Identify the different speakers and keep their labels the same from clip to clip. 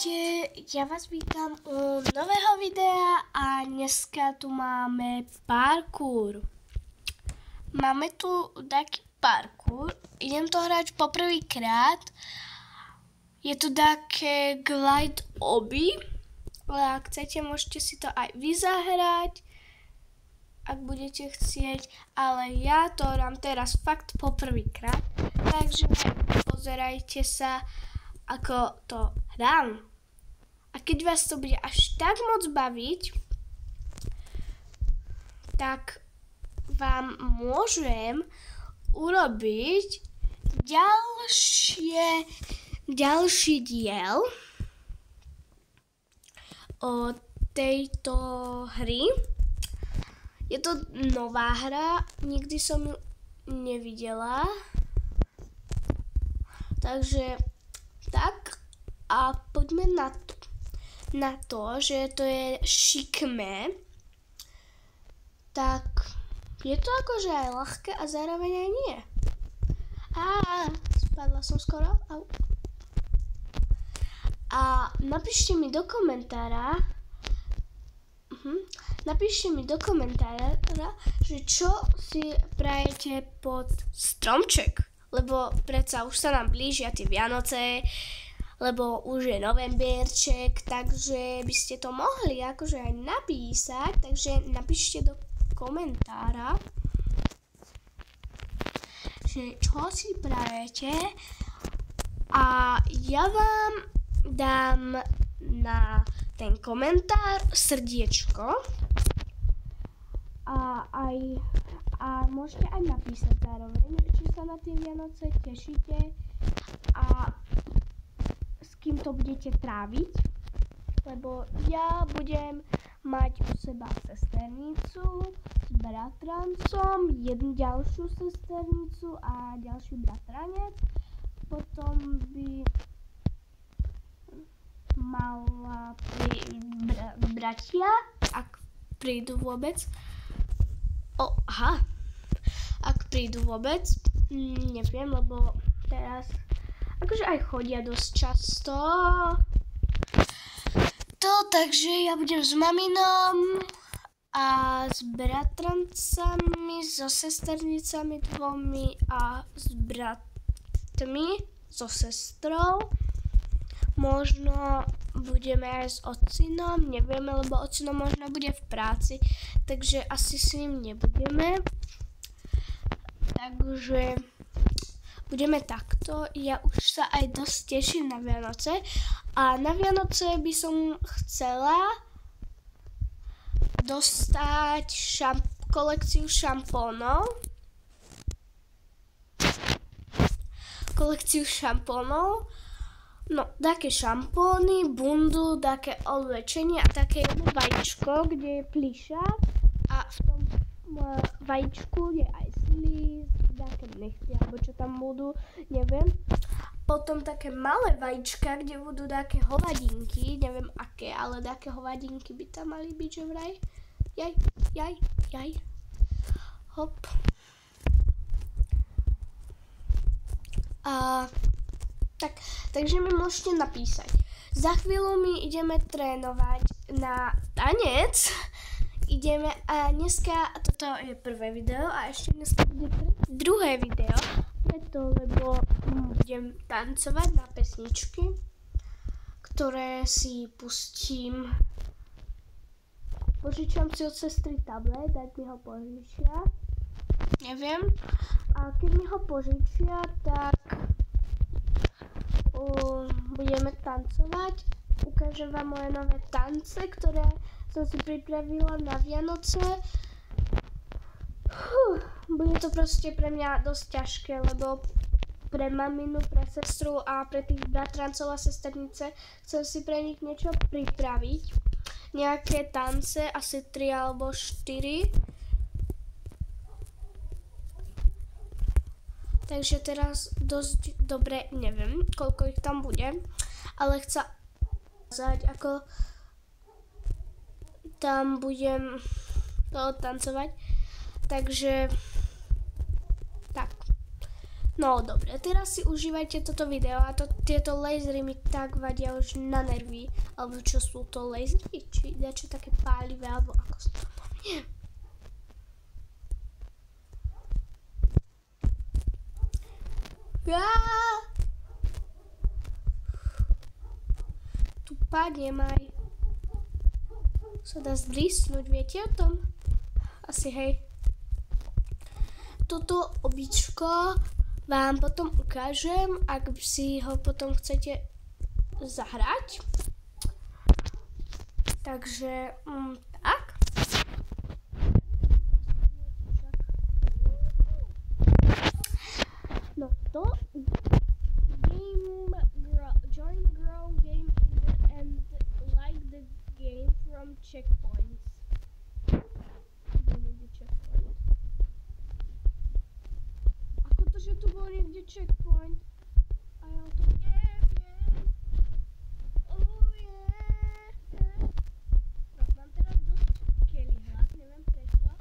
Speaker 1: Ahojte, ja vás vítam u nového videa a dneska tu máme parkour. Máme tu taký parkour, idem to hrať poprvýkrát. Je to také glide obby, ale ak chcete, môžete si to aj vy zahrať, ak budete chcieť, ale ja to hrám teraz fakt poprvýkrát, takže pozerajte sa, ako to hrám. A keď vás to bude až tak moc baviť, tak vám môžem urobiť ďalší diel o tejto hry. Je to nová hra, nikdy som ju nevidela, takže tak a poďme na to, že to je šikmé, tak je to akože aj ľahké a zároveň aj nie. Spadla som skoro. Au. A napíšte mi do komentára, že čo si prajete pod stromček. Lebo predsa už sa nám blížia tie Vianoce, lebo už je novembierček, takže by ste to mohli akože aj napísať, takže napíšte do komentára, že čo si prajete a ja vám dám na ten komentár srdiečko a môžete aj napísať zároveň, či sa na tie Vianoce tešíte a s kým to budete tráviť, lebo ja budem mať u seba sesternicu s bratrancom, jednu ďalšiu sesternicu a ďalší bratranec, potom by mala bratia, ak prídu vôbec. Ak prídu vôbec, neviem, lebo teraz akože aj chodia dosť často. Takže ja budem s maminom a s bratrancami, so sesternicami dvomi a s bratmi, so sestrou. Možno budeme aj s ocinom, nevieme, lebo ocino možno bude v práci, takže asi s ním nebudeme. Takže budeme takto. Ja už sa aj dosť teším na Vianoce a na Vianoce by som chcela dostať kolekciu šampónov. No, také šampóny, bundu, také oblečenie a také jedno vajíčko, kde je plišák a v tom vajíčku je aj slíz, také nechty, alebo čo tam budú, neviem. Potom také malé vajíčka, kde budú také hovadinky, neviem aké, ale také hovadinky by tam mali byť, že vraj. Jaj. Hop. Takže mi môžete napísať. Za chvíľu my ideme trénovať na tanec. A dneska, toto je prvé video a ešte dneska bude druhé video. Preto, lebo budem tancovať na pesničky, ktoré si pustím. Požičam si od sestry tablet, tak mi ho požičia. Neviem. A keď mi ho požičia, tak budeme tancovať. Ukážem vám moje nové tance, ktoré som si pripravila na Vianoce. Bude to proste pre mňa dosť ťažké, lebo pre maminu, pre sestru a pre tých bratrancov a sesternice chcem si pre nich niečo pripraviť. Nejaké tance, asi 3 alebo 4. Takže teraz dosť dobre neviem, koľko ich tam bude, ale chcem ukázať, ako tam budem to tancovať. Takže tak. No dobre, teraz si užívajte toto video a tieto lasery mi tak vadia už na nervy. Alebo čo sú to lasery? Či niečo také pálivé, alebo ako sa to povie? Tu padnem aj. Sa dá zdrísnuť, viete o tom? Asi hej. Toto običko vám potom ukážem, ak si ho potom chcete zahrať. Takže tak. No to join the grow game and like the game from checkpoints. Ako to, že tu bol niekde checkpoint? A ja to neviem. Oh yeah. No, mám teraz dosť kelly hlas, neviem prečo.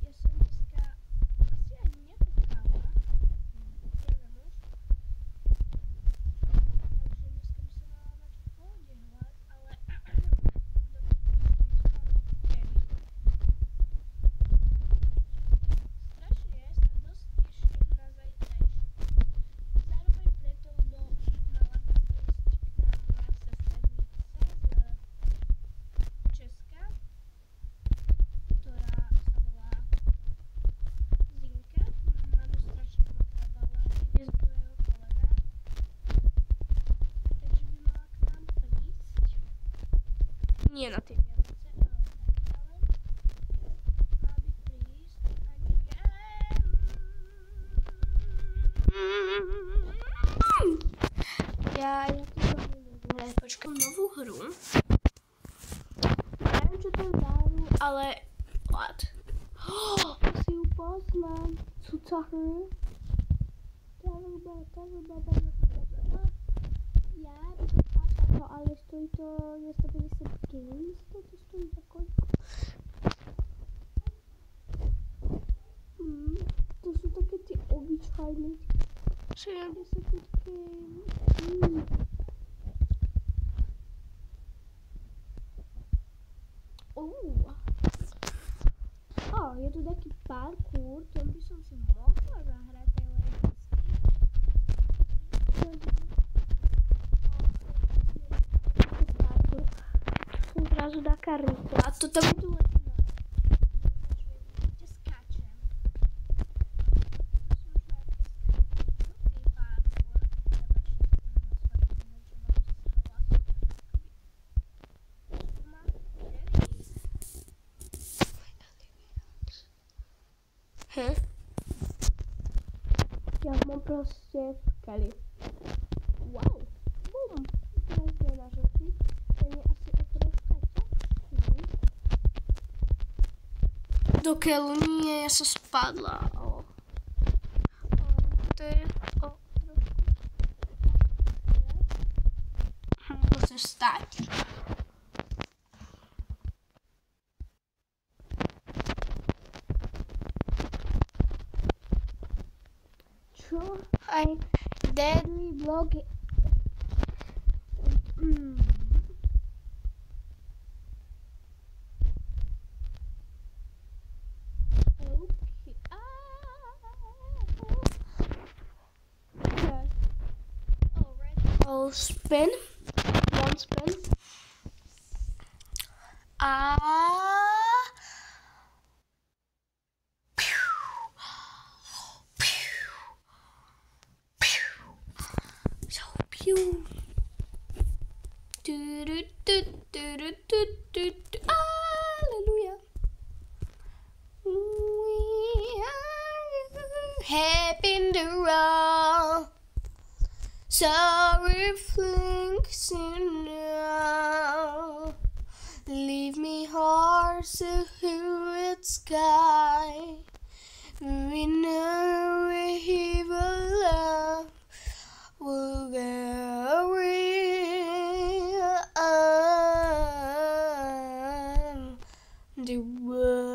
Speaker 1: Ja som dneska asi ani nekúkala. Neviem už. Takže dneska by som mala mať v pohode hlas, ale strašne sa dosť teším na zajtrajšok. Zároveň preto, lebo mala by prísť k nám moja sesternica z Česka, ktorá sa volá Zinka. Máme strašne mokrá baláže z druhého kolena, takže by mala k nám prísť. Nie na tie Vianoce, ale tak ďalej. Mala by prísť a neviem. Ja počkám novú hru. Neviem, čo to je za hru, ale what? Asi ju poznám. Cuca hru. Ja by to chápala, ale stojí to 250 games. Toto stojí za koľko? To sú také tie obyčajné 75 games. Je tu taký parkour, ten by som si mohla zahrať, ale parkour. Tu som zrazu taká rýchla. Toto by tu letí na. Kde skáčem. Ja mám proste v keli. Wow. Bum. Teraz je na žltý. Ten je asi o troška ťažší. Do keľu nie, ja som spadla. To je o trošku. Musím stať. Aj deadly vlog. Spin. One spin. Hallelujah. We are happy in the roll. So reflecting now. Leave me hearts a red sky. We know we will love. We'll go the world.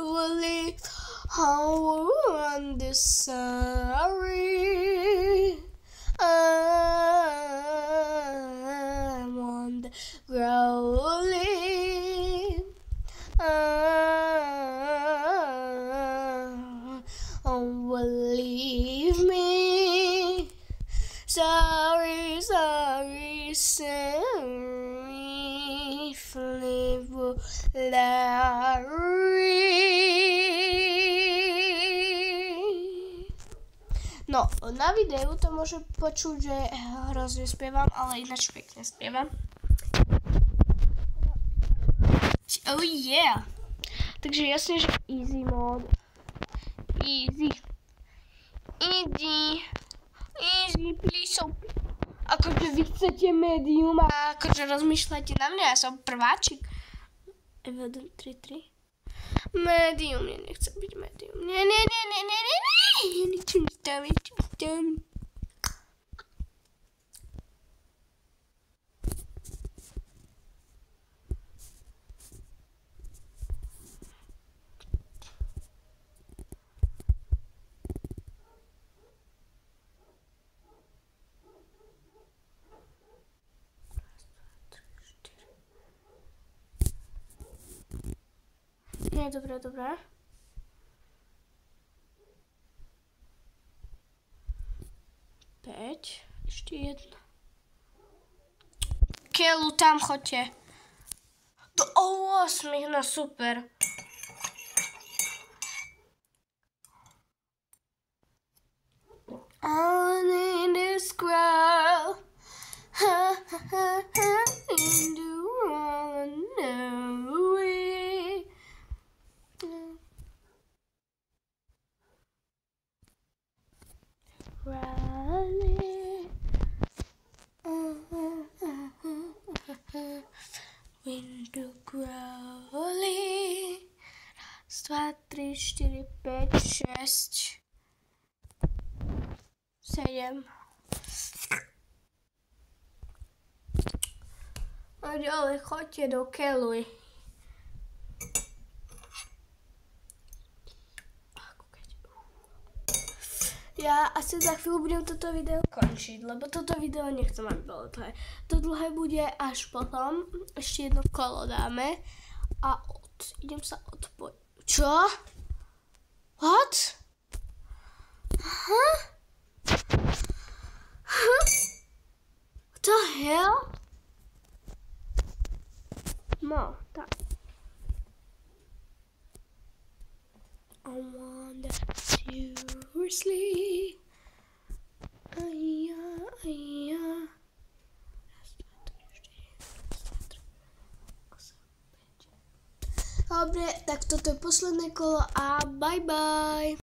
Speaker 1: live on the sorry. I'm on the growling. Believe me. Sorry, sorry, sorry. Flavor No, na videu to môže počuť, že hrozne spievam, ale ináč pekne spievam. Oh yeah! Takže jasne, že easy mode. Easy. Easy. Easy, please. Akože vy chcete medium a akože rozmýšľate na mňa, ja som prváčik. 1, 2, 3, 3. Medium, ja nechcem byť medium. Nie. Ja nechcem stavať. Nie, dobré. Päť, ešte jedna. Keľu, tam choďte. Do 8, no super. On in this crowd. In the runaway. Rally. Window growly. 2, 3, 4, 5, 6, 7. A ďalej choďte do keľu. Ja asi za chvíľu budem toto video končiť, lebo toto video nechcem, aby bolo dlhé. To dlhé bude až potom, ešte jedno kolo dáme a idem sa odpojiť. Čo? What? What the hell? No, tak. I wonder seriously. Dobre, tak toto je posledné kolo a bye bye.